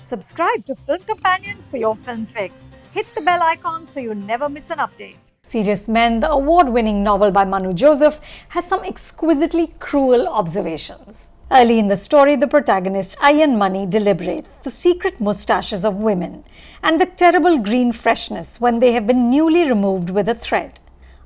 Subscribe to Film Companion for your film fix. Hit the bell icon so you never miss an update. Serious Men, the award-winning novel by Manu Joseph, has some exquisitely cruel observations. Early in the story, the protagonist Iron Money deliberates the secret moustaches of women and the terrible green freshness when they have been newly removed with a thread.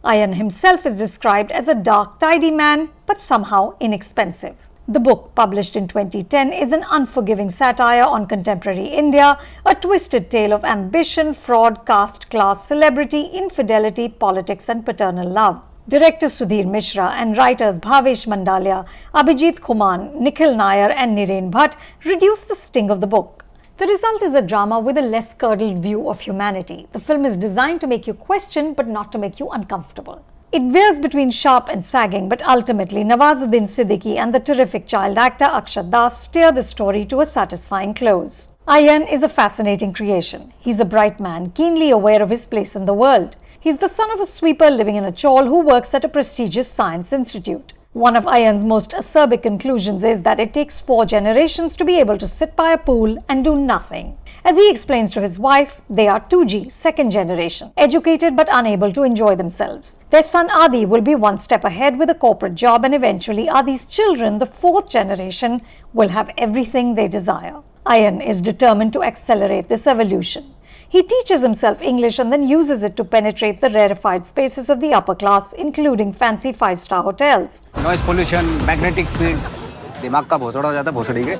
Iron himself is described as a dark, tidy man, but somehow inexpensive. The book, published in 2010, is an unforgiving satire on contemporary India, a twisted tale of ambition, fraud, caste, class, celebrity, infidelity, politics and paternal love. Director Sudhir Mishra and writers Bhavesh Mandalia, Abhijit Kuman, Nikhil Nair and Niren Bhatt reduce the sting of the book. The result is a drama with a less curdled view of humanity. The film is designed to make you question but not to make you uncomfortable. It veers between sharp and sagging, but ultimately Nawazuddin Siddiqui and the terrific child actor Aakshath steer the story to a satisfying close. Iron is a fascinating creation. He's a bright man, keenly aware of his place in the world. He's the son of a sweeper living in a chawl who works at a prestigious science institute. One of Iron's most acerbic conclusions is that it takes 4 generations to be able to sit by a pool and do nothing. As he explains to his wife, they are 2G, second generation, educated but unable to enjoy themselves. Their son Adi will be one step ahead with a corporate job, and eventually Adi's children, the 4th generation, will have everything they desire. Iron is determined to accelerate this evolution. He teaches himself English and then uses it to penetrate the rarefied spaces of the upper class, including fancy 5-star hotels. Noise pollution, magnetic field.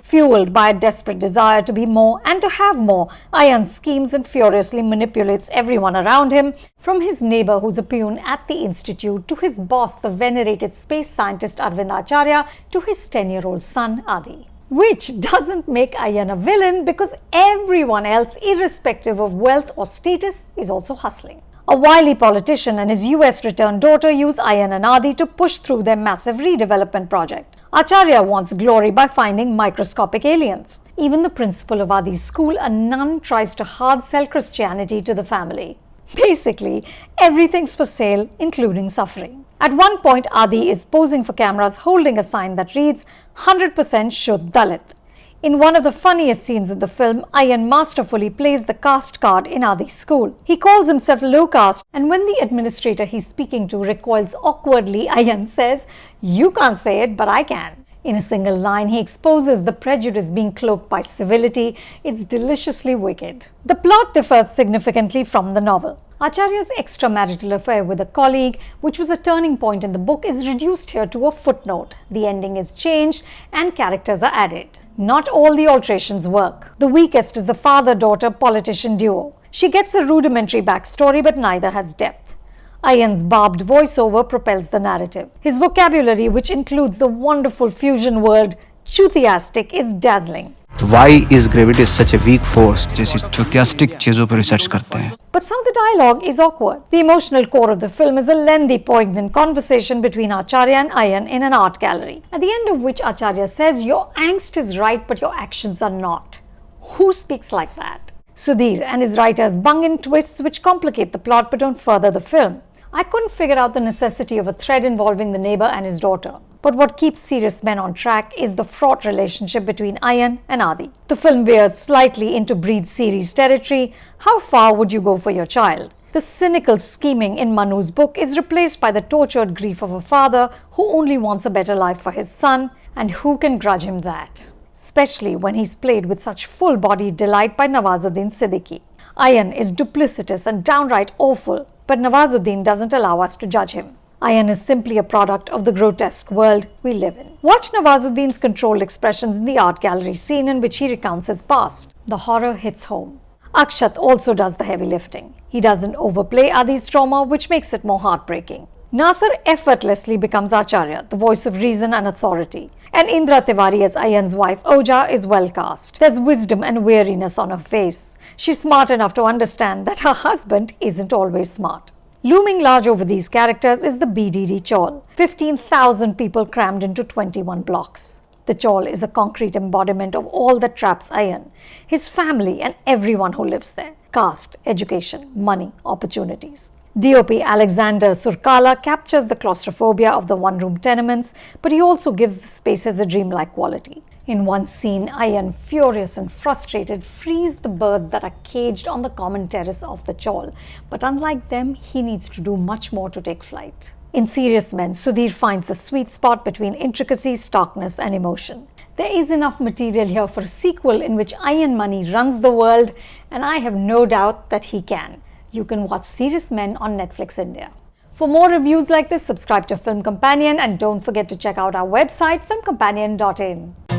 Fueled by a desperate desire to be more and to have more, Iron schemes and furiously manipulates everyone around him, from his neighbor who's a peon at the institute, to his boss, the venerated space scientist Arvind Acharya, to his 10-year-old son Adi. Which doesn't make Iron a villain, because everyone else, irrespective of wealth or status, is also hustling. A wily politician and his US returned daughter use Iron and Adi to push through their massive redevelopment project. Acharya wants glory by finding microscopic aliens. Even the principal of Adi's school, a nun, tries to hard sell Christianity to the family. Basically, everything's for sale, including suffering. At one point, Adi is posing for cameras holding a sign that reads 100% Shuddh Dalit. In one of the funniest scenes of the film, Iron masterfully plays the caste card in Adi's school. He calls himself low caste, and when the administrator he's speaking to recoils awkwardly, Iron says, "You can't say it, but I can." In a single line, he exposes the prejudice being cloaked by civility. It's deliciously wicked. The plot differs significantly from the novel. Acharya's extramarital affair with a colleague, which was a turning point in the book, is reduced here to a footnote. The ending is changed and characters are added. Not all the alterations work. The weakest is the father-daughter politician duo. She gets a rudimentary backstory, but neither has depth. Iron's barbed voiceover propels the narrative. His vocabulary, which includes the wonderful fusion word "chuthiastic," is dazzling. Why is gravity such a weak force? जैसी चुतियास्टिक चीजों पर research करते हैं. But some of the dialogue is awkward. The emotional core of the film is a lengthy, poignant conversation between Acharya and Iron in an art gallery, at the end of which Acharya says, "Your angst is right, but your actions are not." Who speaks like that? Sudhir and his writers bung in twists which complicate the plot but don't further the film. I couldn't figure out the necessity of a thread involving the neighbor and his daughter. But what keeps Serious Men on track is the fraught relationship between Iron and Adi. The film veers slightly into Breathe series territory. How far would you go for your child? The cynical scheming in Manu's book is replaced by the tortured grief of a father who only wants a better life for his son, and who can grudge him that? Especially when he's played with such full-bodied delight by Nawazuddin Siddiqui. Iron is duplicitous and downright awful, but Nawazuddin doesn't allow us to judge him. Iron is simply a product of the grotesque world we live in. Watch Nawazuddin's controlled expressions in the art gallery scene in which he recounts his past. The horror hits home. Aakshath also does the heavy lifting. He doesn't overplay Adi's trauma, which makes it more heartbreaking. Nasser effortlessly becomes Acharya, the voice of reason and authority. And Indra Tiwari as Iron's wife, Oja, is well cast. There's wisdom and weariness on her face. She's smart enough to understand that her husband isn't always smart. Looming large over these characters is the BDD chawl. 15,000 people crammed into 21 blocks. The chawl is a concrete embodiment of all that traps Iron, his family and everyone who lives there. Caste, education, money, opportunities. DOP Alexander Surkala captures the claustrophobia of the one-room tenements, but he also gives the spaces a dreamlike quality. In one scene, Ayan, furious and frustrated, frees the birds that are caged on the common terrace of the chawl. But unlike them, he needs to do much more to take flight. In Serious Men, Sudhir finds the sweet spot between intricacy, starkness, and emotion. There is enough material here for a sequel in which Ayan Money runs the world, and I have no doubt that he can. You can watch Serious Men on Netflix India. For more reviews like this, subscribe to Film Companion and don't forget to check out our website filmcompanion.in.